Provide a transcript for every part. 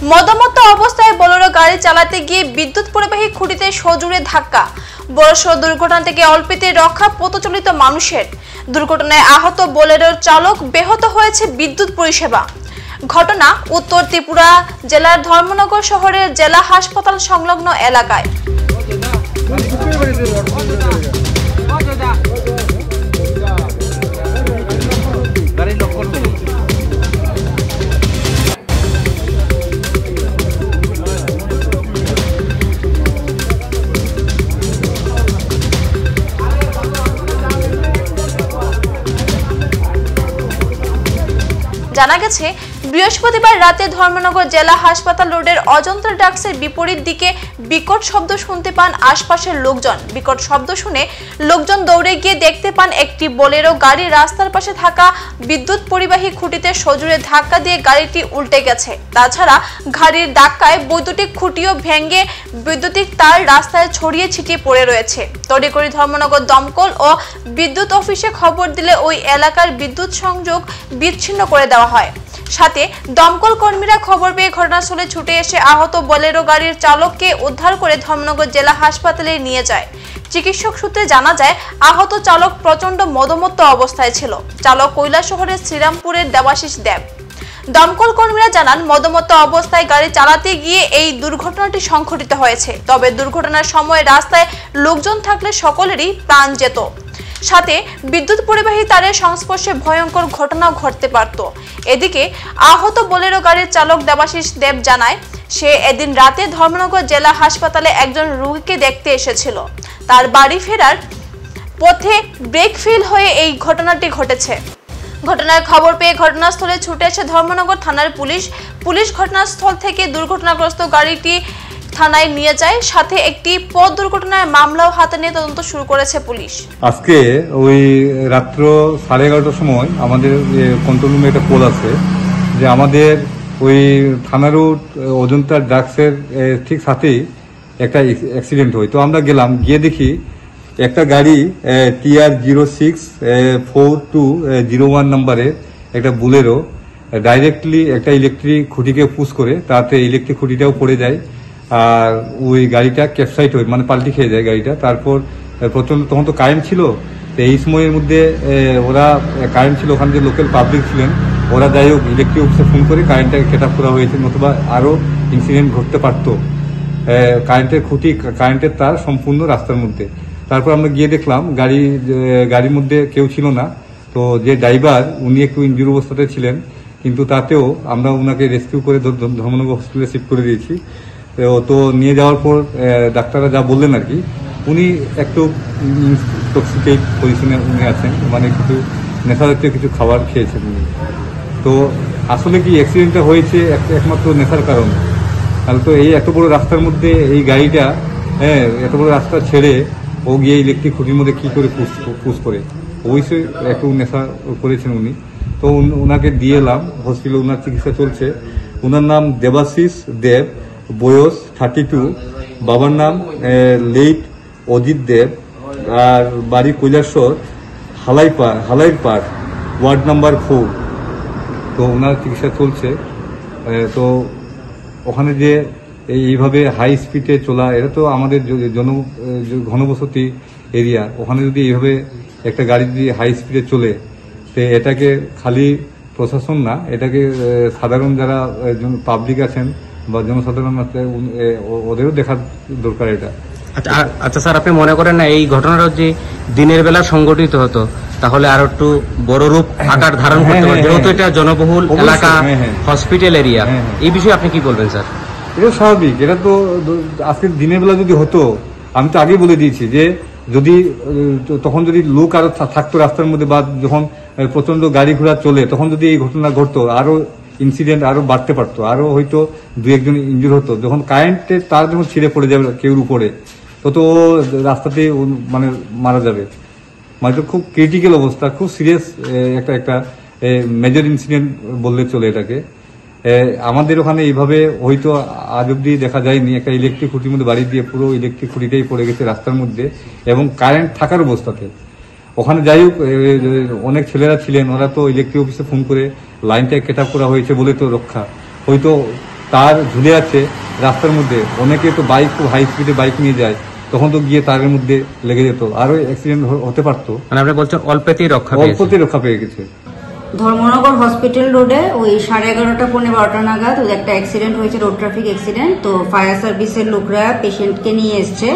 মদমত্ত অবস্থায় বোলেরো গাড়ি চালাতে গিয়ে বিদ্যুৎ পরিবাহী খুঁটিতে সজোরে ধাক্কা। বড়সড় দুর্ঘটনা থেকে অল্পেতে রক্ষা পথচালিত মানুষের। দুর্ঘটনায় আহত বোলেরোর চালক, ব্যাহত হয়েছে বিদ্যুৎ পরিষেবা। ঘটনা উত্তর ত্রিপুরা জেলার ধর্মনগর শহরের জেলা হাসপাতাল সংলগ্ন এলাকায়। জানা গেছে, বৃহস্পতিবার রাতে ধর্মনগর জেলা হাসপাতাল রোডের অজন্তা ড্রাগসের বিপরীত দিকে বিকট শব্দ শুনতে পান আশপাশের লোকজন। বিকট শব্দ শুনে লোকজন দৌড়ে গিয়ে দেখতে পান একটি বোলেরো গাড়ি রাস্তার পাশে থাকা বিদ্যুৎ পরিবাহী খুঁটিতে সজোরে ধাক্কা দিয়ে গাড়িটি উল্টে গেছে। তাছাড়া গাড়ির ধাক্কায় বৈদ্যুতিক খুঁটিও ভেঙে বৈদ্যুতিক তার রাস্তায় ছড়িয়ে ছিটিয়ে পড়ে রয়েছে। তড়িঘড়ি ধর্মনগর দমকল ও বিদ্যুৎ অফিসে খবর দিলে ওই এলাকার বিদ্যুৎ সংযোগ বিচ্ছিন্ন করে দেওয়া হয়। সাথে দমকল কর্মীরা খবর পেয়ে ঘটনাস্থলে ছুটে এসে আহত বোলেরো গাড়ির চালককে উদ্ধার করে ধর্মনগর জেলা হাসপাতালে নিয়ে যায়। চিকিৎসক সূত্রে জানা যায়, আহত চালক প্রচন্ড মদমত্ত অবস্থায় ছিল। চালক কৈলাসহরের শ্রীরামপুরের দেবাশিস দেব। দমকল কর্মীরা জানান, মদমত্ত অবস্থায় গাড়ি চালাতে গিয়ে এই দুর্ঘটনাটি সংঘটিত হয়েছে। তবে দুর্ঘটনার সময় রাস্তায় লোকজন থাকলে সকলেরই প্রাণ যেত। সাথে বিদ্যুৎ পরিবাহী তারের সংস্পর্শে ভয়ঙ্কর ঘটনা ঘটতে পারত। এদিকে আহত বোলেরো গাড়ির চালক দেবাশিস দেব জানায়, সে এদিন রাতে ধর্মনগর জেলা হাসপাতালে একজন রোগীকে দেখতে এসেছিল। তার বাড়ি ফেরার পথে ব্রেক ফেল হয়ে এই ঘটনাটি ঘটেছে। ঘটনার খবর পেয়ে ঘটনাস্থলে ছুটে এসে ধর্মনগর থানার পুলিশ ঘটনাস্থল থেকে দুর্ঘটনাগ্রস্ত গাড়িটি থানায় নিয়ে যায়। সাথে একটি পথ দুর্ঘটনার মামলাও হাতে নিয়ে তদন্ত শুরু করেছে পুলিশ। আজকে ওই রাত্র 11:30টার সময় আমাদের কন্ট্রোল রুমে একটা কল আছে যে আমাদের ওই থানা রোড অজন্তা ড্রাগসের ঠিক সাথেই একটা অ্যাক্সিডেন্ট হয়। তো আমরা গেলাম, গিয়ে দেখি একটা গাড়ি TR064201 নম্বরের একটা বুলেরো ডাইরেক্টলি একটা ইলেকট্রিক খুঁটিকে পুশ করে, তাতে ইলেকট্রিক খুঁটিটাও পড়ে যায়। আর ওই গাড়িটা ক্যাপসাইট হয়, মানে পাল্টি খেয়ে যায় গাড়িটা। তারপর প্রচন্ড তখন তো কারেন্ট ছিল, তো এই সময়ের মধ্যে ওরা কারেন্ট ছিল, ওখানে যে লোকাল পাবলিক ছিলেন ওরা যাই হোক ইলেকট্রিক অফিসে ফোন করে কারেন্টটাকে কেট আপ করা হয়েছে, নতুবা আরও ইনসিডেন্ট ঘটতে পারত। কারেন্টের খুঁটি, কারেন্টের তার সম্পূর্ণ রাস্তার মধ্যে। তারপর আমরা গিয়ে দেখলাম গাড়ির মধ্যে কেউ ছিল না। তো যে ড্রাইভার উনি একটু ইনজুরি অবস্থাতে ছিলেন, কিন্তু তাতেও আমরা ওনাকে রেস্কিউ করে ধর্মনগর হসপিটালে শিফট করে দিয়েছি। তো নিয়ে যাওয়ার পর ডাক্তাররা যা বললেন আর কি, উনি একটু ইনটক্সিকেট পজিশনে উনি আছেন, মানে কিছু নেশাজাতীয় কিছু খাবার খেয়েছেন উনি। তো আসলে কি অ্যাক্সিডেন্টটা হয়েছে একমাত্র নেশার কারণে। তাহলে তো এই এত বড় রাস্তার মধ্যে এই গাড়িটা এত বড় রাস্তা ছেড়ে ও গিয়ে ইলেকট্রিক খুঁটির মধ্যে কি করে পুশ করে, অবশ্যই একটু নেশা করেছেন উনি। তো ওনাকে দিয়ে এলাম হসপিটালে, ওনার চিকিৎসা চলছে। ওনার নাম দেবাশিস দেব, বয়স 32, বাবার নাম লেট অজিত দেব, আর বাড়ি কৈলাসহর হালাইপাড় ওয়ার্ড নাম্বার 4। তো ওনার চিকিৎসা চলছে। তো ওখানে যে এইভাবে হাই স্পিডে চলা, এটা তো আমাদের ঘনবসতি এরিয়া, ওখানে যদি এইভাবে একটা গাড়ি যদি হাই স্পিডে চলে, তো এটাকে খালি প্রশাসন না, এটাকে সাধারণ যারা পাবলিক আছেন বা জনসাধারণ আছে ওদেরও দেখার দরকার এটা। আচ্ছা স্যার, আপনি মনে করেন না এই ঘটনাটা যে দিনের বেলা সংঘটিত হতো তাহলে আরো একটু বড় রূপ আকার ধারণ করতে পারে, যেহেতু এটা জনবহুল এলাকা, হসপিটাল এরিয়া, এই বিষয়ে আপনি কি বলবেন স্যার? এটা স্বাভাবিক, এটা তো আজকে দিনের বেলা যদি হতো, আমি তো আগেই বলে দিয়েছি যে যদি তখন যদি লোক আরো থাকতো রাস্তার মধ্যে, বা যখন প্রচন্ড গাড়ি ঘোড়া চলে তখন যদি এই ঘটনা ঘটতো, আরো ইনসিডেন্ট আরো বাড়তে পারতো, আরো হয়তো 2-1 জন ইনজুর হতো। যখন কারেন্টের তার যখন ছিঁড়ে পড়ে যাবে কেউর উপরে, তো রাস্তাতে মানে মারা যাবে। মানে তো খুব ক্রিটিক্যাল অবস্থা, খুব সিরিয়াস একটা মেজর ইনসিডেন্ট বললে চলে এটাকে। আমাদের ওখানে এইভাবে হয়তো আজ অব্দি দেখা যায়নি। একটা ইলেকট্রিক খুঁটির মধ্যে বাড়ি দিয়ে পুরো ইলেকট্রিক খুঁটিটাই পড়ে গেছে রাস্তার মধ্যে, এবং কারেন্ট থাকার অবস্থাতে। ওখানে যাই হোক অনেক ছেলেরা ছিলেন, ওরা তো ইলেকট্রিক অফিসে ফোন করে লাইনটা কেট আপ করা হয়েছে বলে তো রক্ষা। হয়তো তার ঝুলে আছে রাস্তার মধ্যে, অনেকে তো বাইক খুব হাই স্পিডে বাইক নিয়ে যায়, তখন তো গিয়ে তারের মধ্যে লেগে যেত, আরো অ্যাক্সিডেন্ট হতে পারতো। মানে আপনি বলছেন অল্পতেই রক্ষা পেয়ে গেছে। ধর্মনগর হসপিটাল রোডে ওই 11:30 পৌনে 12টা নাগাদ ওই একটা অ্যাক্সিডেন্ট হয়েছে, রোড ট্রাফিক অ্যাক্সিডেন্ট। তো ফায়ার সার্ভিসের লোকরা পেশেন্টকে নিয়ে এসছে।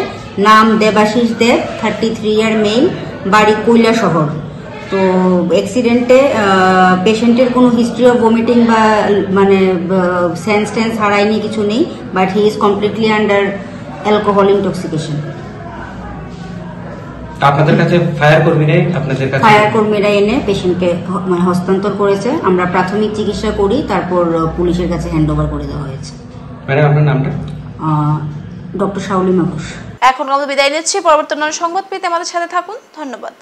নাম দেবাশিস দেব, 33 ইয়ার মেল, বাড়ি কৈলা শহর। তো অ্যাক্সিডেন্টে পেশেন্টের কোনো হিস্ট্রি অফ ভমিটিং বা মানে সেন্স টেন্স হারায়নি, কিছু নেই, but he is completely under alcohol intoxication. আপনাদের কাছে ফায়ার কর্মীরা এনে পেশেন্টকে মানে হস্তান্তর করেছে। আমরা প্রাথমিক চিকিৎসা করি, তারপর পুলিশের কাছে হ্যান্ড ওভার করে দেওয়া হয়েছে। ম্যাডাম আপনার নামটা? ডক্টর শাওলিমা ঘোষ। এখন আমরা বিদায় নিচ্ছি। পরবর্তী সংবাদ পেতে আমাদের সাথে থাকুন। ধন্যবাদ।